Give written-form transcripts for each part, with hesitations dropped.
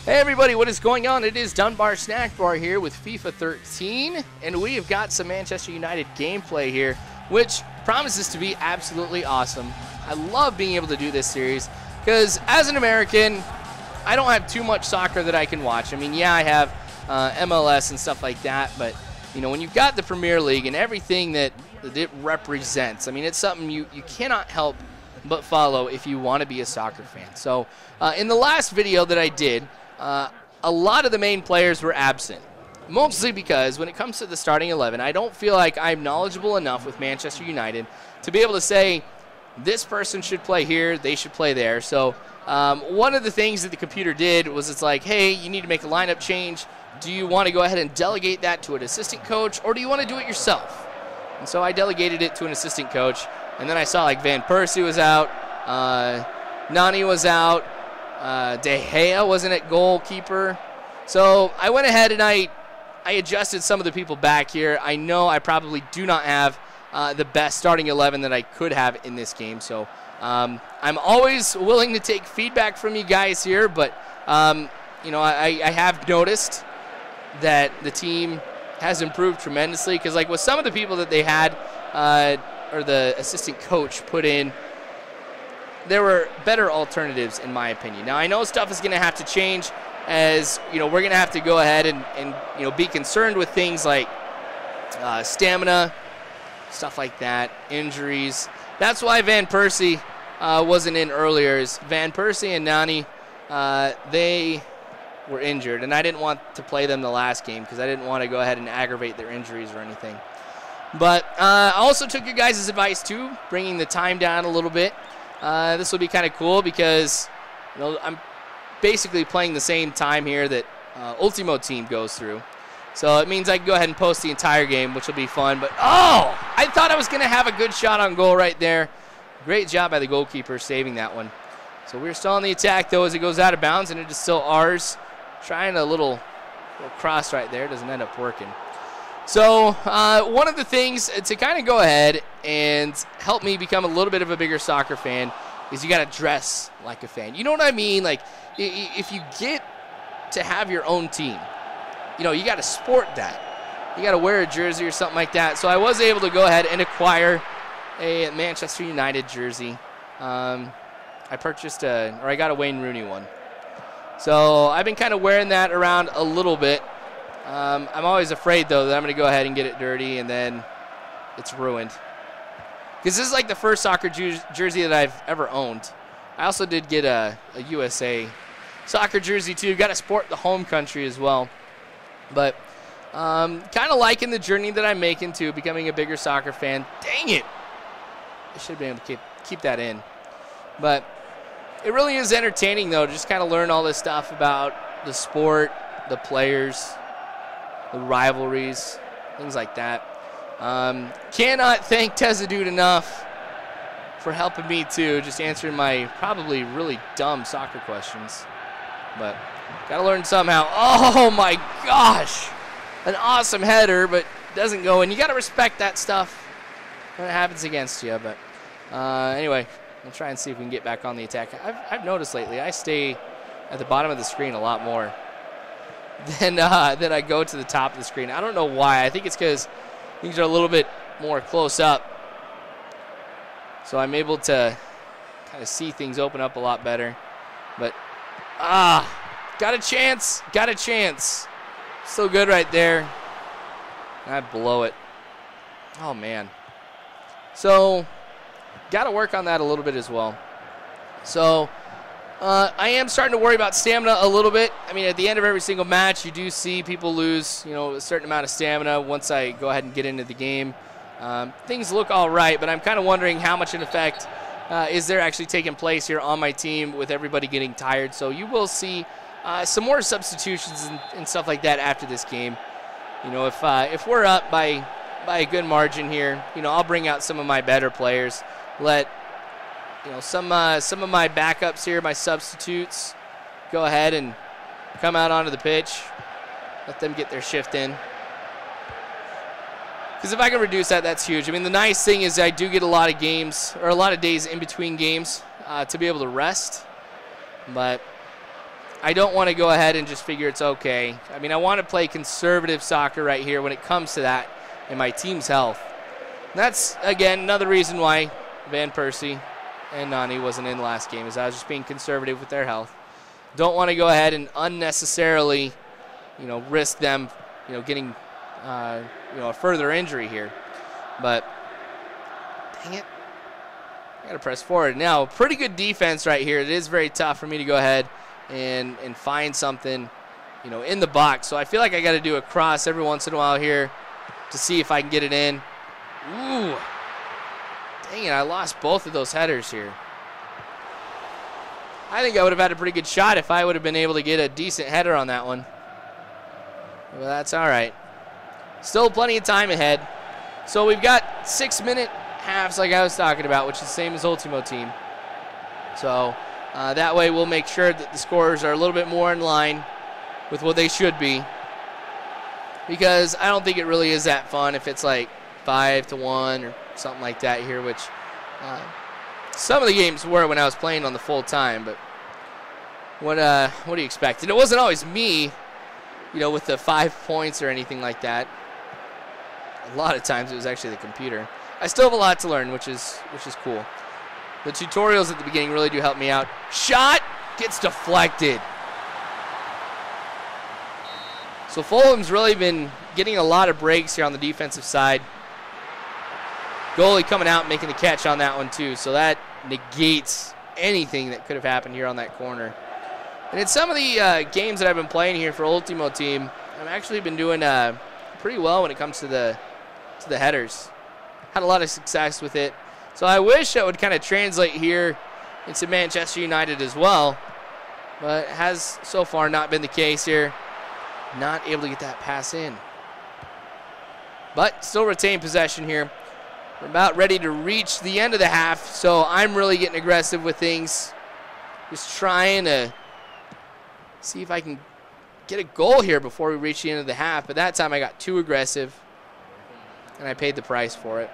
Hey everybody, what is going on? It is Dunbar Snackbar here with FIFA 13, and we have got some Manchester United gameplay here, which promises to be absolutely awesome. I love being able to do this series, because as an American, I don't have too much soccer that I can watch. I mean, yeah, I have MLS and stuff like that, but you know, when you've got the Premier League and everything that it represents, I mean, it's something you cannot help but follow if you want to be a soccer fan. So in the last video that I did, a lot of the main players were absent, mostly because when it comes to the starting 11, I don't feel like I'm knowledgeable enough with Manchester United to be able to say this person should play here, they should play there. So one of the things that the computer did was it's like, hey, you need to make a lineup change. Do you want to go ahead and delegate that to an assistant coach, or do you want to do it yourself? And so I delegated it to an assistant coach, and then I saw like Van Persie was out, Nani was out, De Gea wasn't at goalkeeper. So I went ahead and I adjusted some of the people back here. I know I probably do not have the best starting 11 that I could have in this game. So I'm always willing to take feedback from you guys here, but you know, I have noticed that the team has improved tremendously, because like with some of the people that they had or the assistant coach put in, there were better alternatives in my opinion. Now I know stuff is going to have to change, as you know, we're going to have to go ahead and you know, be concerned with things like stamina, stuff like that, injuries. That's why Van Persie wasn't in earlier. Is Van Persie and Nani, they were injured, and I didn't want to play them the last game because I didn't want to go ahead and aggravate their injuries or anything. But I also took your guys' advice too, bringing the time down a little bit. This will be kind of cool because, you know, I'm basically playing the same time here that Ultimo Team goes through. So it means I can go ahead and post the entire game, which will be fun. But, oh, I thought I was going to have a good shot on goal right there. Great job by the goalkeeper saving that one. So we're still on the attack, though, as it goes out of bounds, and it is still ours. Trying a little cross right there. Doesn't end up working. So one of the things to kind of go ahead and help me become a little bit of a bigger soccer fan is you got to dress like a fan. You know what I mean? Like, if you get to have your own team, you know, you got to sport that. You got to wear a jersey or something like that. So I was able to go ahead and acquire a Manchester United jersey. I purchased I got a Wayne Rooney one. So I've been kind of wearing that around a little bit. I'm always afraid, though, that I'm going to go ahead and get it dirty and then it's ruined. Because this is like the first soccer jersey that I've ever owned. I also did get a USA soccer jersey, too. Got to sport the home country as well. But kind of liking the journey that I'm making to becoming a bigger soccer fan. Dang it! I should have been able to keep that in. But it really is entertaining, though, to just kind of learn all this stuff about the sport, the players, the rivalries, things like that. Cannot thank Tezadude enough for helping me too, just answering my probably really dumb soccer questions. But gotta learn somehow. Oh my gosh! An awesome header, but doesn't go in. You gotta respect that stuff when it happens against you. But anyway, we'll try and see if we can get back on the attack. I've noticed lately I stay at the bottom of the screen a lot more than I go to the top of the screen. I don't know why. I think it's because things are a little bit more close up. So I'm able to kind of see things open up a lot better. But, got a chance. Got a chance. Still good right there. I blow it. Oh, man. So, got to work on that a little bit as well. So, I am starting to worry about stamina a little bit. I mean, at the end of every single match, you do see people lose, you know, a certain amount of stamina once I go ahead and get into the game. Things look all right, but I'm kind of wondering how much an effect is there actually taking place here on my team with everybody getting tired. So you will see some more substitutions and stuff like that after this game. You know, if we're up by a good margin here, you know, I'll bring out some of my better players. Let, you know, some of my backups here, my substitutes, go ahead and come out onto the pitch. Let them get their shift in. Because if I can reduce that, that's huge. I mean, the nice thing is I do get a lot of games, or a lot of days in between games to be able to rest. But I don't want to go ahead and just figure it's okay. I mean, I want to play conservative soccer right here when it comes to that and my team's health. And that's, again, another reason why Van Persie and Nani wasn't in the last game, is I was just being conservative with their health. Don't want to go ahead and unnecessarily, risk them, getting, a further injury here. But, dang it. I got to press forward. Now, pretty good defense right here. It is very tough for me to go ahead and find something, in the box. So I feel like I got to do a cross every once in a while here to see if I can get it in. Ooh. Dang it, I lost both of those headers here. I think I would have had a pretty good shot if I would have been able to get a decent header on that one. Well, that's all right. Still plenty of time ahead. So we've got 6-minute halves like I was talking about, which is the same as Ultimo Team. So that way we'll make sure that the scores are a little bit more in line with what they should be. Because I don't think it really is that fun if it's like 5-1 or something like that here, which some of the games were when I was playing on the full time. But what do you expect? And it wasn't always me, with the 5 points or anything like that. A lot of times it was actually the computer. I still have a lot to learn, which is cool. The tutorials at the beginning really do help me out. Shot gets deflected. So Fulham's really been getting a lot of breaks here on the defensive side. Goalie coming out and making the catch on that one too. So that negates anything that could have happened here on that corner. And in some of the games that I've been playing here for Ultimo Team, I've actually been doing pretty well when it comes to the headers. Had a lot of success with it. So I wish that would kind of translate here into Manchester United as well. But it has so far not been the case here. Not able to get that pass in. But still retain possession here. We're about ready to reach the end of the half, so I'm really getting aggressive with things. Just trying to see if I can get a goal here before we reach the end of the half. But that time I got too aggressive, and I paid the price for it.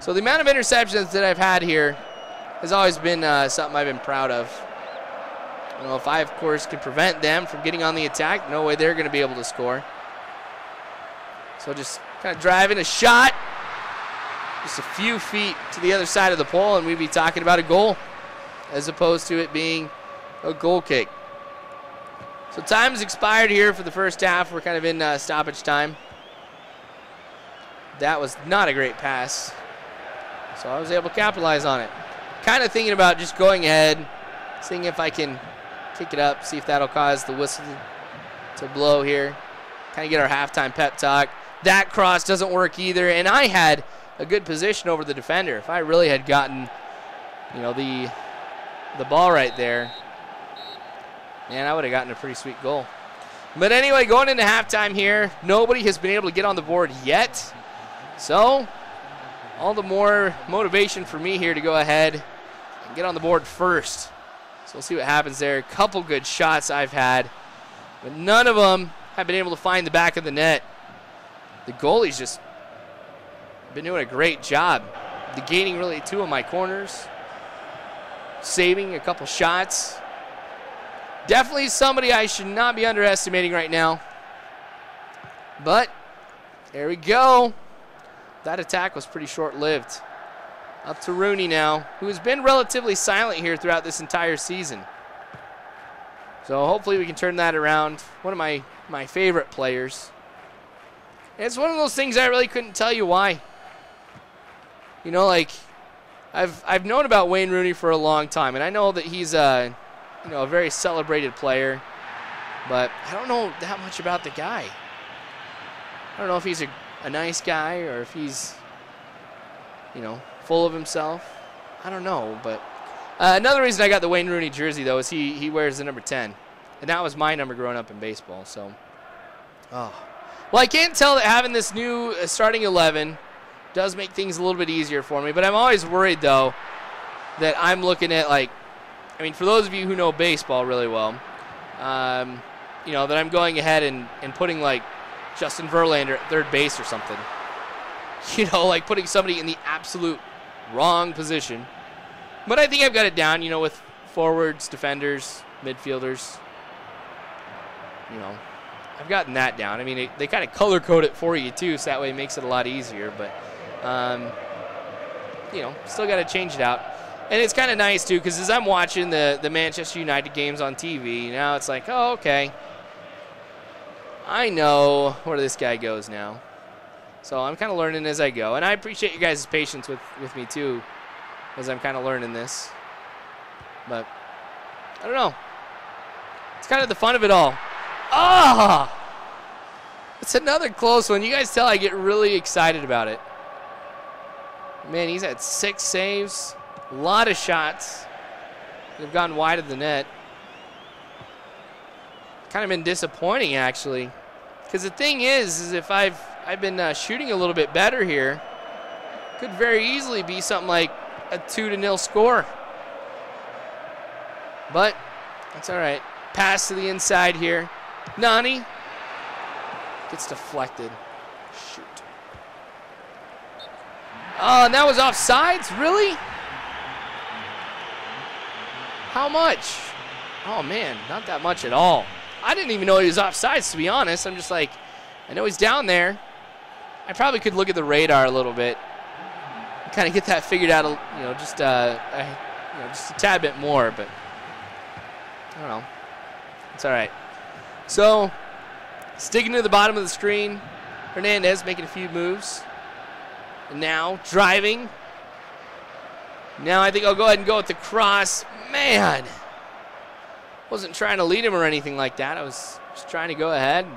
So the amount of interceptions that I've had here has always been something I've been proud of. If I, of course, could prevent them from getting on the attack, no way they're going to be able to score. So just kind of driving a shot. Just a few feet to the other side of the pole, and we'd be talking about a goal as opposed to it being a goal kick. So time has expired here for the first half. We're kind of in stoppage time. That was not a great pass, so I was able to capitalize on it. Kind of thinking about just going ahead, seeing if I can kick it up, see if that'll cause the whistle to blow here. Kind of get our halftime pep talk. That cross doesn't work either, and I had a good position over the defender. If I really had gotten, the ball right there, man, I would have gotten a pretty sweet goal. But anyway, going into halftime here, nobody has been able to get on the board yet. So, all the more motivation for me here to go ahead and get on the board first. So we'll see what happens there. A couple good shots I've had, but none of them have been able to find the back of the net. The goalie's just been doing a great job negating really two of my corners, saving a couple shots. Definitely somebody I should not be underestimating right now. But there we go. That attack was pretty short-lived. Up to Rooney now, who has been relatively silent here throughout this entire season. So hopefully we can turn that around. One of my favorite players. And it's one of those things I really couldn't tell you why. I've known about Wayne Rooney for a long time, and I know that he's a very celebrated player, but I don't know that much about the guy. I don't know if he's a nice guy or if he's, full of himself. I don't know, but another reason I got the Wayne Rooney jersey, though, is he wears the number 10, and that was my number growing up in baseball. So, well, I can't tell that having this new starting 11 does make things a little bit easier for me, but I'm always worried, though, that I'm looking at, for those of you who know baseball really well, that I'm going ahead and putting, Justin Verlander at third base or something. Putting somebody in the absolute wrong position. But I think I've got it down, with forwards, defenders, midfielders. you know, I've gotten that down. I mean, they kind of color code it for you too, so that way it makes it a lot easier. But you know, still got to change it out. And it's kind of nice too, because as I'm watching the Manchester United games on TV, now it's like, oh, okay, I know where this guy goes now. So I'm kind of learning as I go. And I appreciate you guys' patience with me too, as I'm kind of learning this. But I don't know. It's kind of the fun of it all. Ah! It's another close one. You guys tell I get really excited about it. Man, he's had 6 saves. A lot of shots. They've gone wide of the net. Kind of been disappointing, actually. Because the thing is if I've been shooting a little bit better here, could very easily be something like a 2-0 score. But that's all right. Pass to the inside here. Nani gets deflected. Shoot. Oh, and that was offsides? Really? How much? Oh, man, not that much at all. I didn't even know he was offsides, to be honest. I'm just like, I know he's down there. I probably could look at the radar a little bit, kind of get that figured out, you know, just a tad bit more, but I don't know. It's all right. So, sticking to the bottom of the screen, Hernandez making a few moves. And now, driving. Now I think I'll go ahead and go with the cross. Man! Wasn't trying to lead him or anything like that. I was just trying to go ahead and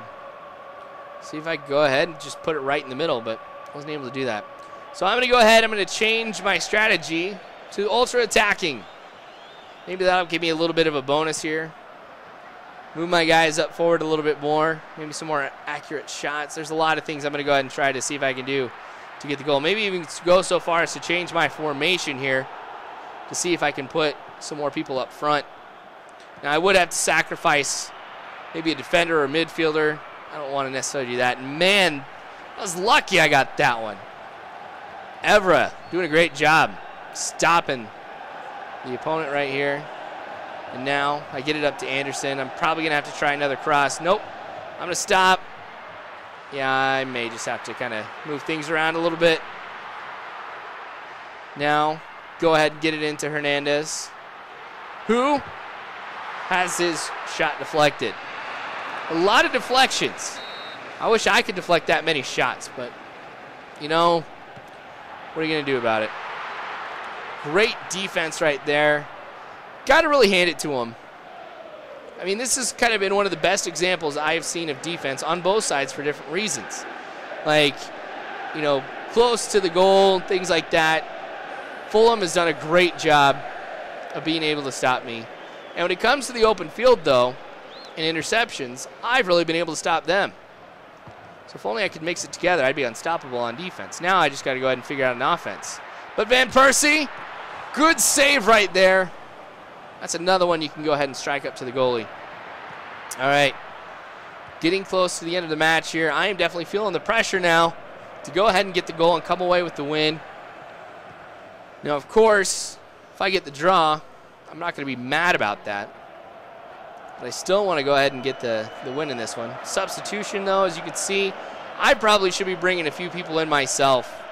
see if I could go ahead and just put it right in the middle, but I wasn't able to do that. So I'm going to go ahead. I'm going to change my strategy to ultra attacking. Maybe that'll give me a little bit of a bonus here. Move my guys up forward a little bit more. Maybe some more accurate shots. There's a lot of things I'm going to go ahead and try to see if I can do to get the goal. Maybe even go so far as to change my formation here to see if I can put some more people up front. Now, I would have to sacrifice maybe a defender or a midfielder. I don't want to necessarily do that. Man, I was lucky I got that one. Evra doing a great job stopping the opponent right here. And now I get it up to Anderson. I'm probably going to have to try another cross. Nope. I'm going to stop. Yeah, I may just have to kind of move things around a little bit. Now, go ahead and get it into Hernandez, who has his shot deflected. A lot of deflections. I wish I could deflect that many shots, but, you know, what are you going to do about it? Great defense right there. Got to really hand it to him. I mean, this has kind of been one of the best examples I have seen of defense on both sides for different reasons. Like, you know, close to the goal, things like that. Fulham has done a great job of being able to stop me. And when it comes to the open field, though, and interceptions, I've really been able to stop them. So if only I could mix it together, I'd be unstoppable on defense. Now I just got to go ahead and figure out an offense. But Van Persie, good save right there. That's another one you can go ahead and strike up to the goalie. All right. Getting close to the end of the match here. I am definitely feeling the pressure now to go ahead and get the goal and come away with the win. Now, of course, if I get the draw, I'm not going to be mad about that. But I still want to go ahead and get the win in this one. Substitution, though, as you can see, I probably should be bringing a few people in myself.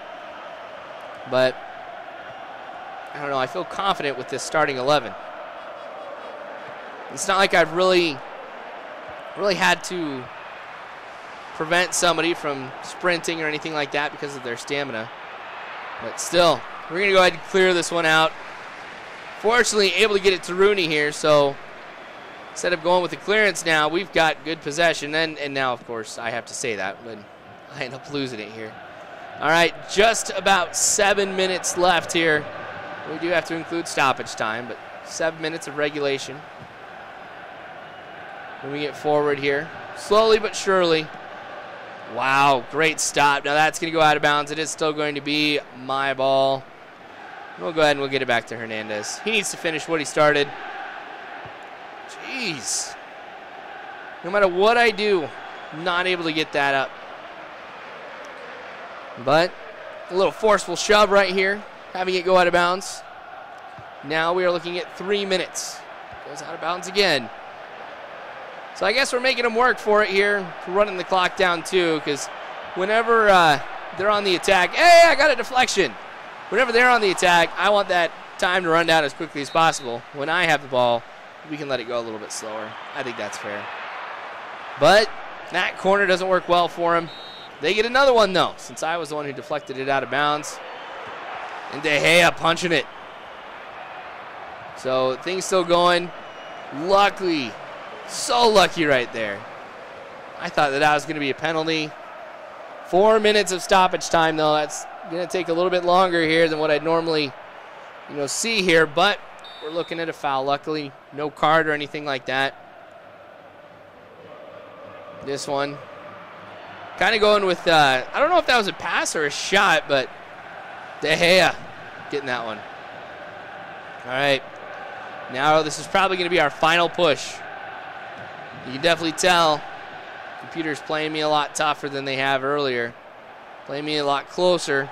But, I don't know, I feel confident with this starting 11. It's not like I've really had to prevent somebody from sprinting or anything like that because of their stamina. But still, we're going to go ahead and clear this one out. Fortunately, able to get it to Rooney here, so instead of going with the clearance now, we've got good possession. And now, of course, I have to say that, but I end up losing it here. All right, just about 7 minutes left here. We do have to include stoppage time, but 7 minutes of regulation. Moving it forward here, slowly but surely. Wow, great stop. Now that's going to go out of bounds. It is still going to be my ball. We'll go ahead and we'll get it back to Hernandez. He needs to finish what he started. Jeez. No matter what I do, I'm not able to get that up. But a little forceful shove right here, having it go out of bounds. Now we are looking at 3 minutes. Goes out of bounds again. So I guess we're making them work for it here. We're running the clock down too, because whenever they're on the attack, hey, I got a deflection. Whenever they're on the attack, I want that time to run down as quickly as possible. When I have the ball, we can let it go a little bit slower. I think that's fair. But that corner doesn't work well for him. They get another one, though, since I was the one who deflected it out of bounds. And De Gea punching it. So things still going. Luckily, so lucky right there. I thought that was going to be a penalty. 4 minutes of stoppage time, though. That's going to take a little bit longer here than what I'd normally, see here. But we're looking at a foul. Luckily, no card or anything like that. This one. Kind of going with, I don't know if that was a pass or a shot, but De Gea getting that one. All right. Now this is probably going to be our final push. You can definitely tell computer's playing me a lot tougher than they have earlier. Playing me a lot closer,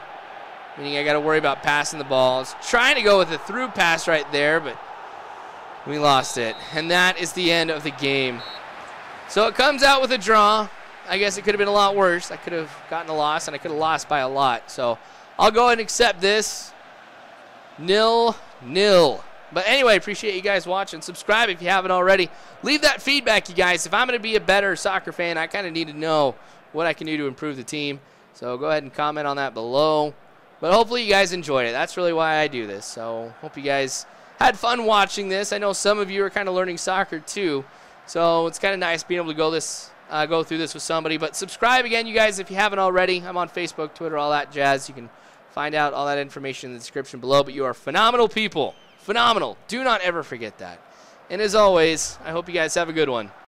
meaning I got to worry about passing the ball. I was trying to go with a through pass right there, but we lost it. And that is the end of the game. So it comes out with a draw. I guess it could have been a lot worse. I could have gotten a loss, and I could have lost by a lot. So I'll go ahead and accept this. 0-0. But anyway, appreciate you guys watching. Subscribe if you haven't already. Leave that feedback, you guys. If I'm going to be a better soccer fan, I kind of need to know what I can do to improve the team. So go ahead and comment on that below. But hopefully you guys enjoyed it. That's really why I do this. So hope you guys had fun watching this. I know some of you are kind of learning soccer too. So it's kind of nice being able to go through this with somebody. But subscribe again, you guys, if you haven't already. I'm on Facebook, Twitter, all that jazz. You can find out all that information in the description below. But you are phenomenal people. Phenomenal. Do not ever forget that. And as always, I hope you guys have a good one.